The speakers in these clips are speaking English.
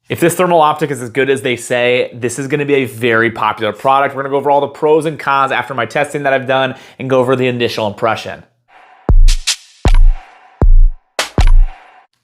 If this thermal optic is as good as they say, this is going to be a very popular product. We're going to go over all the pros and cons after my testing that I've done and go over the initial impression.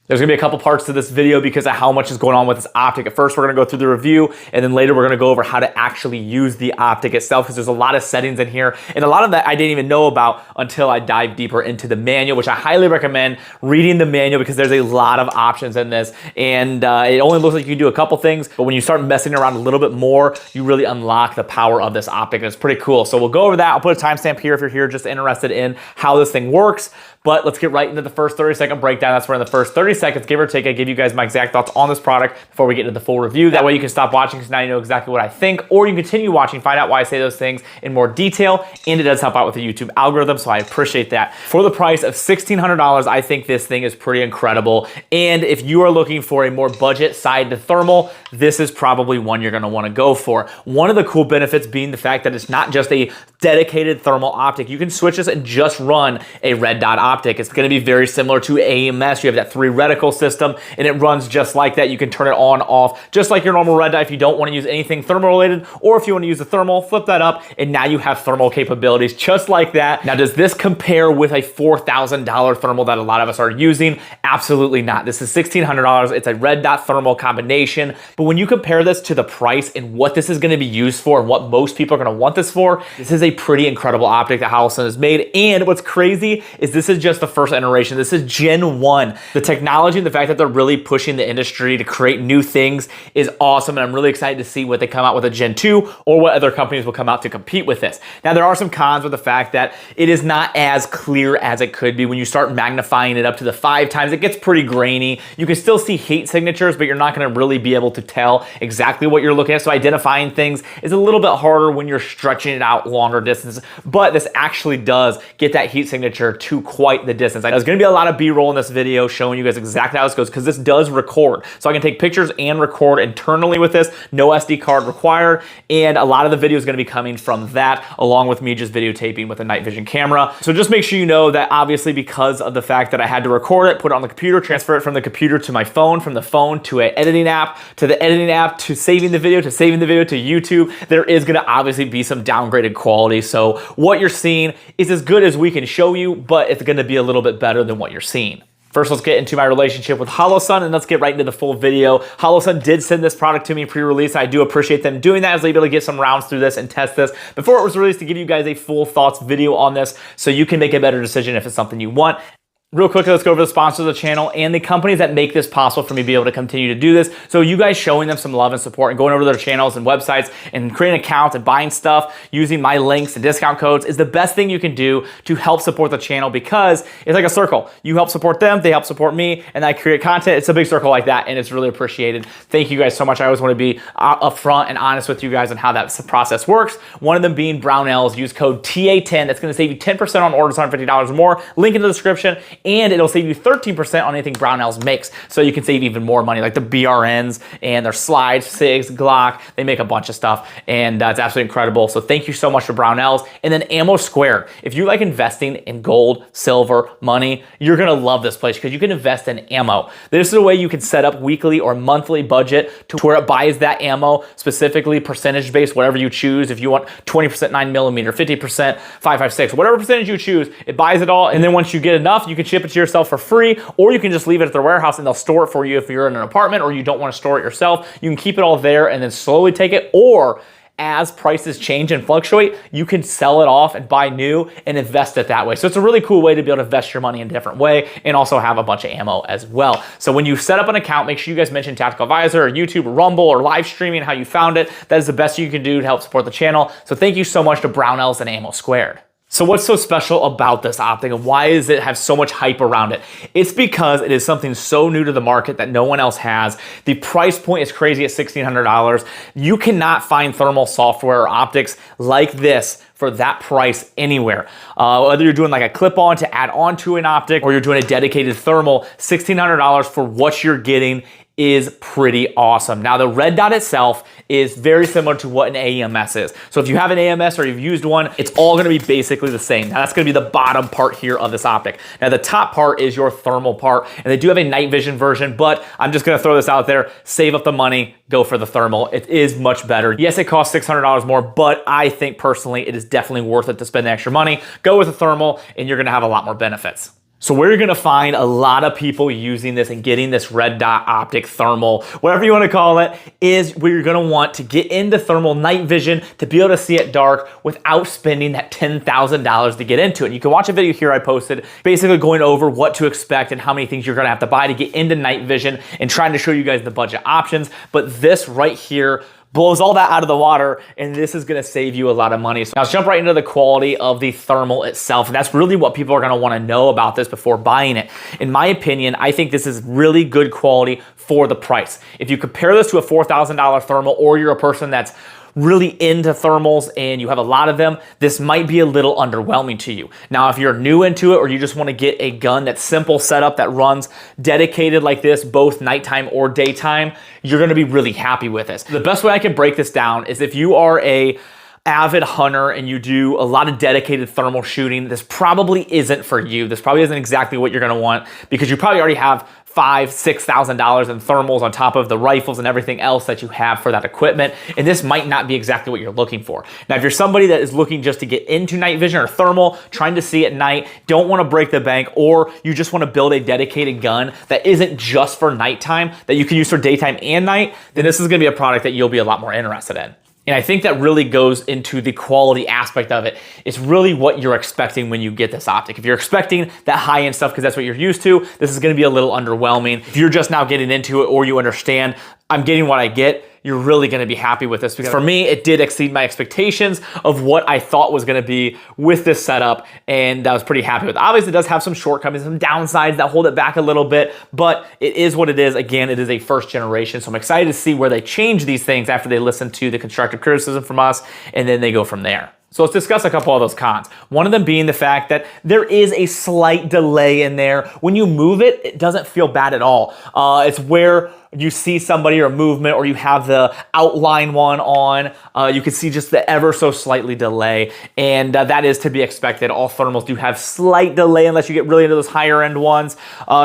There's gonna be a couple parts to this video because of how much is going on with this optic. At first, we're gonna go through the review, and then later we're gonna go over how to actually use the optic itself, because there's a lot of settings in here, and a lot of that I didn't even know about until I dive deeper into the manual, which I highly recommend reading the manual because there's a lot of options in this, and it only looks like you can do a couple things, but when you start messing around a little bit more, you really unlock the power of this optic, and it's pretty cool. So we'll go over that. I'll put a timestamp here if you're here just interested in how this thing works. But let's get right into the first 30-second breakdown. That's where in the first 30 seconds, give or take, I give you guys my exact thoughts on this product before we get into the full review. That way you can stop watching because now you know exactly what I think, or you can continue watching, find out why I say those things in more detail, and it does help out with the YouTube algorithm, so I appreciate that. For the price of $1,600, I think this thing is pretty incredible, and if you are looking for a more budget side to thermal, this is probably one you're gonna wanna go for. One of the cool benefits being the fact that it's not just a dedicated thermal optic. You can switch this and just run a red dot optic. It's going to be very similar to AMS. You have that 3 reticle system, and it runs just like that. You can turn it on, off, just like your normal red dot if you don't want to use anything thermal related, or if you want to use the thermal, flip that up, and now you have thermal capabilities just like that. Now, does this compare with a $4,000 thermal that a lot of us are using? Absolutely not. This is $1,600. It's a red dot thermal combination, but when you compare this to the price and what this is going to be used for and what most people are going to want this for, this is a pretty incredible optic that Holosun has made. And what's crazy is this is just the first iteration. This is Gen 1. The technology and the fact that they're really pushing the industry to create new things is awesome, and I'm really excited to see what they come out with a Gen 2 or what other companies will come out to compete with this. Now, there are some cons with the fact that it is not as clear as it could be. When you start magnifying it up to the 5 times, it gets pretty grainy. You can still see heat signatures, but you're not going to really be able to tell exactly what you're looking at, so identifying things is a little bit harder when you're stretching it out longer distances, but this actually does get that heat signature to quite the distance. There's going to be a lot of B-roll in this video showing you guys exactly how this goes because this does record. So I can take pictures and record internally with this, no SD card required, and a lot of the video is going to be coming from that, along with me just videotaping with a night vision camera. So just make sure you know that obviously because of the fact that I had to record it, put it on the computer, transfer it from the computer to my phone, from the phone to an editing app, to the editing app, to saving the video, to YouTube, there is going to obviously be some downgraded quality. So what you're seeing is as good as we can show you, but it's going to be a little bit better than what you're seeing. First, let's get into my relationship with Holosun, and let's get right into the full video. Holosun did send this product to me pre-release. I do appreciate them doing that. I was able to get some rounds through this and test this before it was released to give you guys a full thoughts video on this so you can make a better decision if it's something you want. Real quick, let's go over the sponsors of the channel and the companies that make this possible for me to be able to continue to do this. So you guys showing them some love and support and going over their channels and websites and creating accounts and buying stuff using my links and discount codes is the best thing you can do to help support the channel, because it's like a circle. You help support them, they help support me, and I create content. It's a big circle like that, and it's really appreciated. Thank you guys so much. I always want to be upfront and honest with you guys on how that process works. One of them being Brownells. Use code TA10. That's going to save you 10% on orders $150 or more. Link in the description. And it'll save you 13% on anything Brownells makes, so you can save even more money, like the BRNs and their slides, SIGs, Glock. They make a bunch of stuff, and it's absolutely incredible. So thank you so much for Brownells. And then Ammo Squared. If you like investing in gold, silver, money, you're gonna love this place because you can invest in ammo. This is a way you can set up weekly or monthly budget to where it buys that ammo, specifically percentage based, whatever you choose. If you want 20% 9mm, 50% 5.56, whatever percentage you choose, it buys it all. And then once you get enough, you can ship it to yourself for free, or you can just leave it at their warehouse and they'll store it for you if you're in an apartment or you don't want to store it yourself. You can keep it all there and then slowly take it, or as prices change and fluctuate, you can sell it off and buy new and invest it that way. So it's a really cool way to be able to invest your money in a different way and also have a bunch of ammo as well. So when you set up an account, make sure you guys mention Tactical Advisor or YouTube or Rumble or live streaming, how you found it. That is the best you can do to help support the channel. So thank you so much to Brownells and Ammo Squared. So what's so special about this optic, and why does it have so much hype around it? It's because it is something so new to the market that no one else has. The price point is crazy at $1,600. You cannot find thermal software or optics like this for that price anywhere. Whether you're doing like a clip-on to add on to an optic or you're doing a dedicated thermal, $1,600 for what you're getting is pretty awesome. Now, the red dot itself is very similar to what an AEMS is. So if you have an AMS or you've used one, it's all gonna be basically the same. Now, that's gonna be the bottom part here of this optic. Now, the top part is your thermal part, and they do have a night vision version, but I'm just gonna throw this out there, save up the money, go for the thermal. It is much better. Yes, it costs $600 more, but I think personally it is definitely worth it to spend the extra money. Go with a thermal, and you're gonna have a lot more benefits. So where you're gonna find a lot of people using this and getting this red dot optic thermal, whatever you wanna call it, is where you're gonna want to get into thermal night vision to be able to see it dark without spending that $10,000 to get into it. You can watch a video here I posted basically going over what to expect and how many things you're gonna have to buy to get into night vision and trying to show you guys the budget options. But this right here blows all that out of the water, and this is gonna save you a lot of money. So now let's jump right into the quality of the thermal itself. And that's really what people are gonna wanna know about this before buying it. In my opinion, I think this is really good quality for the price. If you compare this to a $4,000 thermal, or you're a person that's really into thermals and you have a lot of them, this might be a little underwhelming to you. Now, if you're new into it or you just want to get a gun that's simple setup that runs dedicated like this, both nighttime or daytime, you're going to be really happy with this. The best way I can break this down is if you are a avid hunter and you do a lot of dedicated thermal shooting, this probably isn't for you. This probably isn't exactly what you're going to want, because you probably already have $5,000, $6,000 in thermals on top of the rifles and everything else that you have for that equipment. And this might not be exactly what you're looking for. Now, if you're somebody that is looking just to get into night vision or thermal, trying to see at night, don't want to break the bank, or you just want to build a dedicated gun that isn't just for nighttime, that you can use for daytime and night, then this is going to be a product that you'll be a lot more interested in. And I think that really goes into the quality aspect of it. It's really what you're expecting when you get this optic. If you're expecting that high-end stuff because that's what you're used to, this is gonna be a little underwhelming. If you're just now getting into it, or you understand, I'm getting what I get, you're really gonna be happy with this. Because for me, it did exceed my expectations of what I thought was gonna be with this setup, and I was pretty happy with it. Obviously, it does have some shortcomings, some downsides that hold it back a little bit, but it is what it is. Again, it is a first generation, so I'm excited to see where they change these things after they listen to the constructive criticism from us, and then they go from there. So let's discuss a couple of those cons. One of them being the fact that there is a slight delay in there. When you move it, it doesn't feel bad at all. It's where you see somebody or a movement, or you have the outline one on, you can see just the ever so slightly delay, and that is to be expected. All thermals do have slight delay unless you get really into those higher end ones,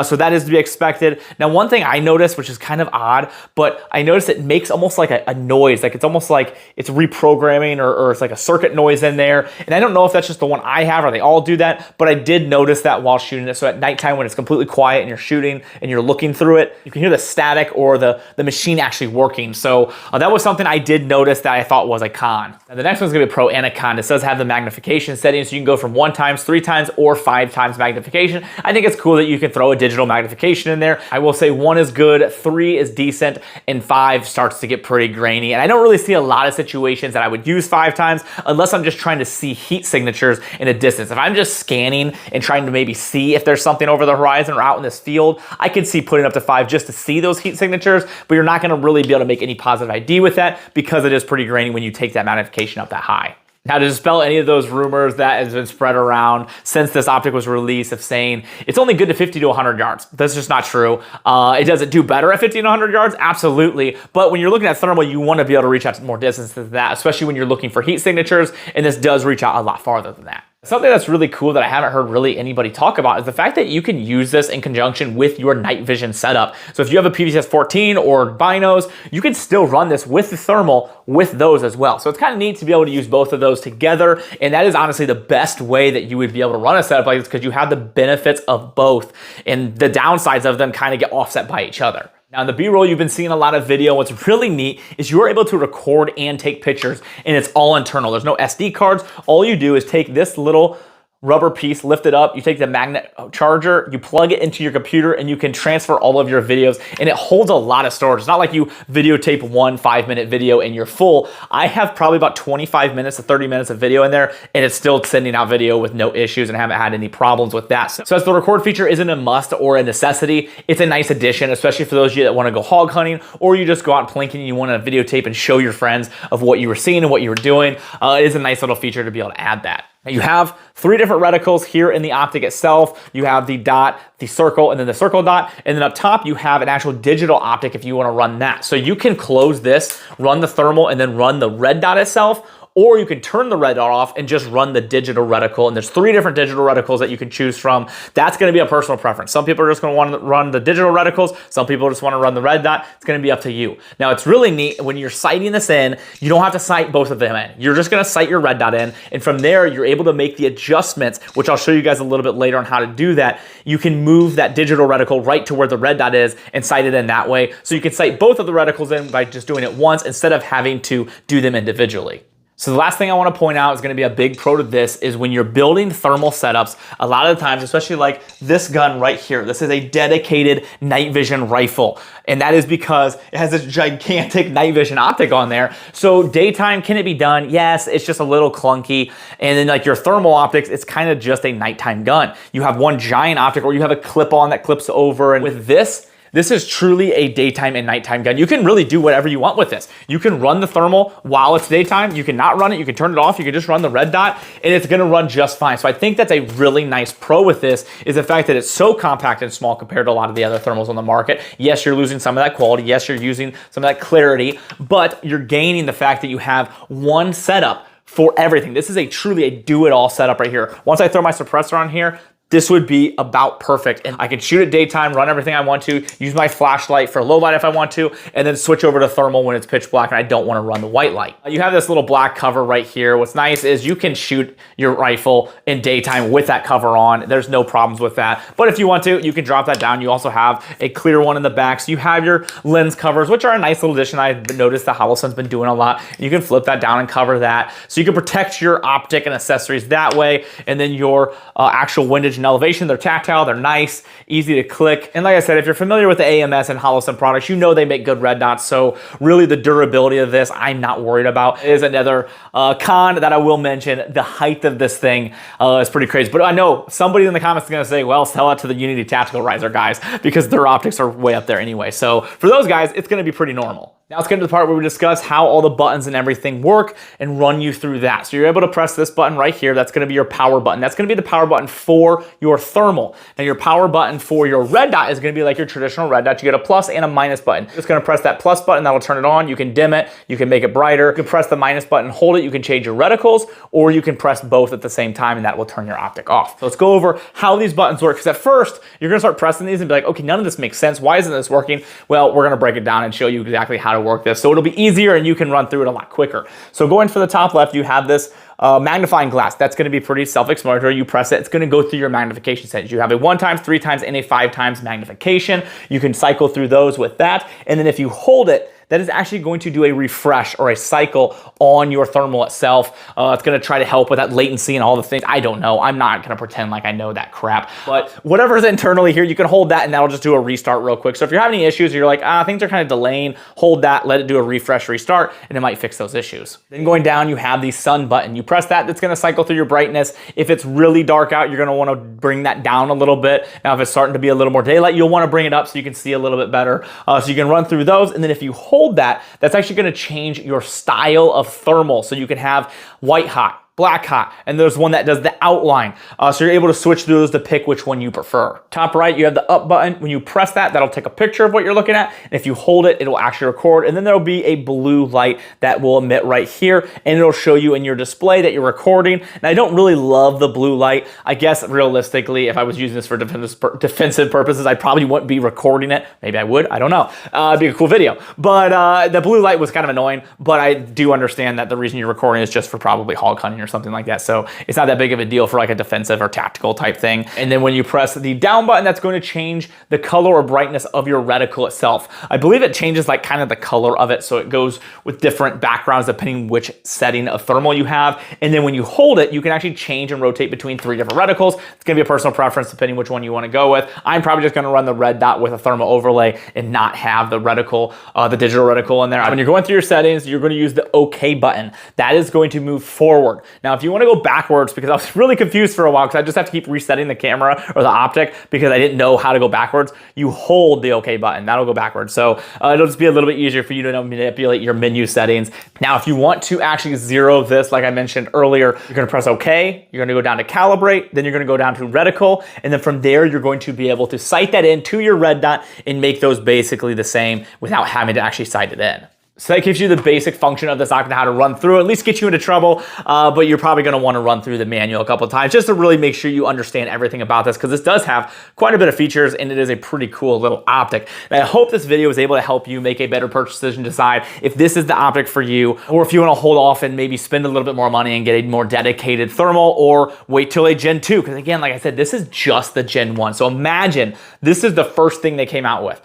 so that is to be expected. Now, one thing I noticed, which is kind of odd, but I noticed it makes almost like a noise, like it's almost like it's reprogramming, or it's like a circuit noise in there, and I don't know if that's just the one I have or they all do that, but I did notice that while shooting it. So at nighttime when it's completely quiet and you're shooting and you're looking through it, you can hear the static or the machine actually working. So that was something I did notice that I thought was a con. Now, the next one's gonna be a pro and a con. It does have the magnification settings, so you can go from 1 times, 3 times, or 5 times magnification. I think it's cool that you can throw a digital magnification in there. I will say 1 is good, 3 is decent, and 5 starts to get pretty grainy. And I don't really see a lot of situations that I would use 5 times unless I'm just trying to see heat signatures in a distance. If I'm just scanning and trying to maybe see if there's something over the horizon or out in this field, I could see putting up to 5 just to see those heat signatures, but you're not gonna really be able to make any positive ID with that because it is pretty grainy when you take that magnification up that high. Now, to dispel any of those rumors that has been spread around since this optic was released of saying it's only good to 50 to 100 yards. That's just not true. It doesn't do better at 50 to 100 yards? Absolutely. But when you're looking at thermal, you want to be able to reach out to more distance than that, especially when you're looking for heat signatures, and this does reach out a lot farther than that. Something that's really cool that I haven't heard really anybody talk about is the fact that you can use this in conjunction with your night vision setup. So if you have a PVCS-14 or binos, you can still run this with the thermal with those as well. So it's kind of neat to be able to use both of those together, and that is honestly the best way that you would be able to run a setup like this, because you have the benefits of both, and the downsides of them kind of get offset by each other. Now in the B-roll, you've been seeing a lot of video. What's really neat is you're able to record and take pictures, and it's all internal. There's no SD cards. All you do is take this little rubber piece, lift it up, you take the magnet charger, you plug it into your computer, and you can transfer all of your videos, and it holds a lot of storage. It's not like you videotape 1 5-minute video and you're full. I have probably about 25 minutes to 30 minutes of video in there, and it's still sending out video with no issues, and I haven't had any problems with that. So as the record feature isn't a must or a necessity, it's a nice addition, especially for those of you that want to go hog hunting, or you just go out plinking and you want to videotape and show your friends of what you were seeing and what you were doing. It is a nice little feature to be able to add that. You have 3 different reticles here in the optic itself. You have the dot, the circle, and then the circle dot. And then up top, you have an actual digital optic if you want to run that. So you can close this, run the thermal, and then run the red dot itself. Or you can turn the red dot off and just run the digital reticle. And there's 3 different digital reticles that you can choose from. That's going to be a personal preference. Some people are just going to want to run the digital reticles. Some people just want to run the red dot. It's going to be up to you. Now, it's really neat when you're sighting this in, you don't have to sight both of them in. You're just going to sight your red dot in. And from there, you're able to make the adjustments, which I'll show you guys a little bit later on how to do that. You can move that digital reticle right to where the red dot is and sight it in that way. So you can sight both of the reticles in by just doing it once instead of having to do them individually. So the last thing I want to point out is going to be a big pro to this is when you're building thermal setups, a lot of the times, especially like this gun right here, this is a dedicated night vision rifle. And that is because it has this gigantic night vision optic on there. So daytime, can it be done? Yes, it's just a little clunky. And then like your thermal optics, it's kind of just a nighttime gun. You have one giant optic or you have a clip on that clips over. And with this is truly a daytime and nighttime gun. You can really do whatever you want with this. You can run the thermal while it's daytime. You can not run it. You can turn it off. You can just run the red dot and it's going to run just fine. So I think that's a really nice pro with this is the fact that it's so compact and small compared to a lot of the other thermals on the market. Yes, you're losing some of that quality. Yes, you're using some of that clarity, but you're gaining the fact that you have one setup for everything. This is truly a do-it-all setup right here. Once I throw my suppressor on here, this would be about perfect. And I can shoot at daytime, run everything I want to, use my flashlight for low light if I want to, and then switch over to thermal when it's pitch black and I don't want to run the white light. You have this little black cover right here. What's nice is you can shoot your rifle in daytime with that cover on. There's no problems with that. But if you want to, you can drop that down. You also have a clear one in the back. So you have your lens covers, which are a nice little addition. I've noticed the Holosun's been doing a lot. You can flip that down and cover that. So you can protect your optic and accessories that way. And then your actual windage and elevation, they're tactile, they're nice, easy to click. And like I said, if you're familiar with the AMS and Holosun products, you know they make good red dots. So really the durability of this, I'm not worried about. It is another con that I will mention. The height of this thing is pretty crazy. But I know somebody in the comments is gonna say, well, sell it to the Unity Tactical Riser guys because their optics are way up there anyway. So for those guys, it's gonna be pretty normal. Now let's get to the part where we discuss how all the buttons and everything work and run you through that. So you're able to press this button right here. That's going to be your power button. That's going to be the power button for your thermal. Now your power button for your red dot is going to be like your traditional red dot. You get a plus and a minus button. You're just going to press that plus button. That'll turn it on. You can dim it. You can make it brighter. You can press the minus button, hold it. You can change your reticles, or you can press both at the same time and that will turn your optic off. So let's go over how these buttons work. Because at first you're going to start pressing these and be like, okay, none of this makes sense. Why isn't this working? Well, we're going to break it down and show you exactly how to work this. So it'll be easier and you can run through it a lot quicker. So going for the top left, you have this magnifying glass. That's going to be pretty self-explanatory. You press it, it's going to go through your magnification settings. You have a 1x, 3x, and a 5x magnification. You can cycle through those with that. And then if you hold it, that is actually going to do a refresh or a cycle on your thermal itself. It's going to try to help with that latency and all the things. I don't know. I'm not going to pretend like I know that crap. But whatever's internally here, you can hold that and that'll just do a restart real quick. So if you're having any issues, you're like, things are kind of delaying, hold that, let it do a refresh, restart, and it might fix those issues. Then going down, you have the sun button. You press that, that's going to cycle through your brightness. If it's really dark out, you're going to want to bring that down a little bit. Now, if it's starting to be a little more daylight, you'll want to bring it up so you can see a little bit better. So you can run through those. And then if you hold that, that's actually going to change your style of thermal. So you can have white hot, black hot, and there's one that does the outline. So you're able to switch through those to pick which one you prefer. Top right, you have the up button. When you press that, that'll take a picture of what you're looking at. And if you hold it, it'll actually record. And then there'll be a blue light that will emit right here. And it'll show you in your display that you're recording. And I don't really love the blue light. I guess realistically, if I was using this for defensive purposes, I probably wouldn't be recording it. Maybe I would, I don't know. It'd be a cool video. But the blue light was kind of annoying, but I do understand that the reason you're recording is just for probably hog hunting or something like that. So it's not that big of a deal for like a defensive or tactical type thing. And then when you press the down button, that's going to change the color or brightness of your reticle itself. I believe it changes like kind of the color of it. So it goes with different backgrounds depending which setting of thermal you have. And then when you hold it, you can actually change and rotate between 3 different reticles. It's going to be a personal preference depending which one you want to go with. I'm probably just going to run the red dot with a thermal overlay and not have the reticle, the digital reticle in there. When you're going through your settings, you're going to use the OK button. That is going to move forward. Now, if you want to go backwards, because I was really confused for a while because I just have to keep resetting the camera or the optic because I didn't know how to go backwards, you hold the OK button. That'll go backwards. So it'll just be a little bit easier for you to manipulate your menu settings. Now, if you want to actually zero this, like I mentioned earlier, you're going to press OK. You're going to go down to calibrate. Then you're going to go down to reticle. And then from there, you're going to be able to sight that in to your red dot and make those basically the same without having to actually sight it in. So that gives you the basic function of this optic, how to run through, at least get you into trouble, but you're probably gonna wanna run through the manual a couple of times just to really make sure you understand everything about this, because this does have quite a bit of features and it is a pretty cool little optic. And I hope this video was able to help you make a better purchase decision, decide if this is the optic for you, or if you wanna hold off and maybe spend a little bit more money and get a more dedicated thermal, or wait till a Gen 2, because again, like I said, this is just the Gen 1. So imagine this is the first thing they came out with.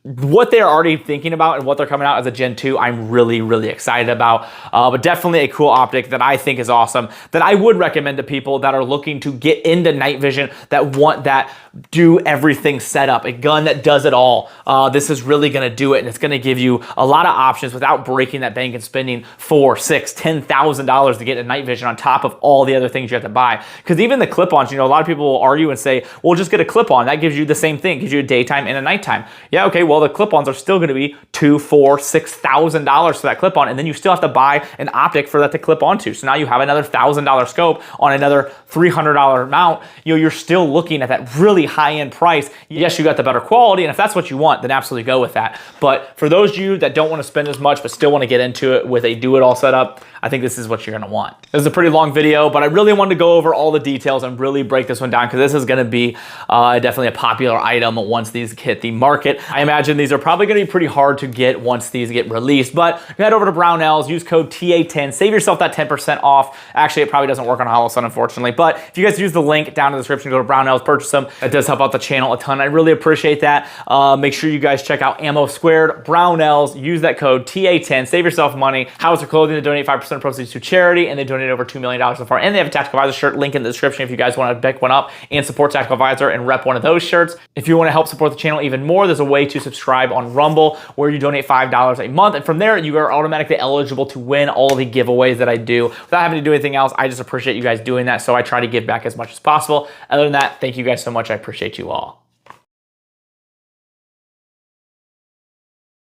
What they're already thinking about and what they're coming out as a Gen 2, I'm really, really excited about. But definitely a cool optic that I think is awesome, that I would recommend to people that are looking to get into night vision, that want that do everything setup, a gun that does it all. This is really gonna do it, and it's gonna give you a lot of options without breaking that bank and spending $4,000, $6,000, $10,000 to get a night vision on top of all the other things you have to buy. Because even the clip-ons, you know, a lot of people will argue and say, well, just get a clip-on. That gives you the same thing, gives you a daytime and a nighttime. Yeah, okay, well, the clip-ons are still gonna be $2,000, $4,000, $6,000 for that clip-on, and then you still have to buy an optic for that to clip onto. So now you have another $1,000 scope on another $300 mount. You know, you're still looking at that really high-end price. Yes, you got the better quality, and if that's what you want, then absolutely go with that. But for those of you that don't want to spend as much but still want to get into it with a do-it-all setup, I think this is what you're going to want. This is a pretty long video, but I really wanted to go over all the details and really break this one down, because this is going to be definitely a popular item once these hit the market. I imagine these are probably going to be pretty hard to get once these get released, but head over to Brownells, use code TA10, save yourself that 10% off. Actually, it probably doesn't work on Holosun, unfortunately, but if you guys use the link down in the description, go to Brownells, purchase them. That does help out the channel a ton. I really appreciate that. Make sure you guys check out Ammo Squared, Brownells, use that code TA10, save yourself money. Howitzer Clothing, to donate 5% of proceeds to charity, and they donated over $2 million so far. And they have a Tactical Advisor shirt, link in the description if you guys want to pick one up and support Tactical Advisor and rep one of those shirts. If you want to help support the channel even more, there's a way to subscribe on Rumble where you donate $5 a month, and from there you are automatically eligible to win all the giveaways that I do without having to do anything else. I just appreciate you guys doing that, so I try to give back as much as possible. Other than that, thank you guys so much. I appreciate you all.